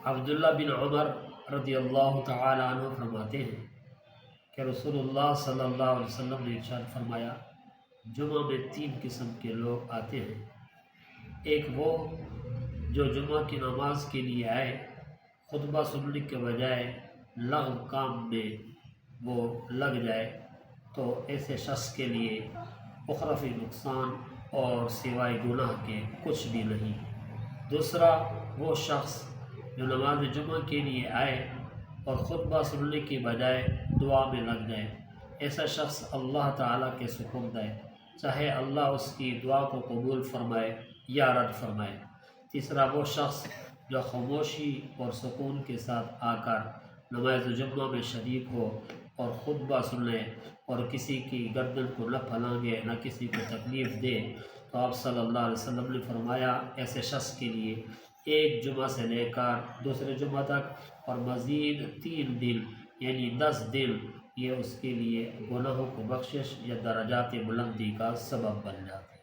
عبداللہ بن عمر رضی اللہ تعالی عنہ فرماتے ہیں کہ رسول اللہ صلی اللہ علیہ وسلم نے ارشاد فرمایا، جمعہ میں 3 قسم کے لوگ آتے ہیں۔ ایک وہ جو جمعہ کی نماز کے لیے آئے، خطبہ سننے کے بجائے لغو کام میں وہ لگ جائے تو ایسے شخص کے لیے اخروی نقصان اور سوائے گناہ کے کچھ بھی نہیں۔ دوسرا وہ شخص جو نماز جمعہ کے لیے آئے اور خطبہ سننے کے بجائے دعا میں لگ جائے، ایسا شخص اللہ تعالیٰ کے سپرد ہے، چاہے اللہ اس کی دعا کو قبول فرمائے یا رد فرمائے۔ تیسرا وہ شخص جو خاموشی اور سکون کے ساتھ آ کر نماز جمعہ میں شریک ہو اور خطبہ سنے اور کسی کی گردن کو نہ پھلانگے نہ کسی کو تکلیف دے، تو آپ صلی اللہ علیہ وسلم نے فرمایا ایسے شخص کے لیے ایک جمعہ سے لے کر دوسرے جمعہ تک اور مزید 3 دن یعنی 10 دن یہ اس کے لیے گناہوں کو بخشش یا درجات بلندی کا سبب بن جاتے ہیں۔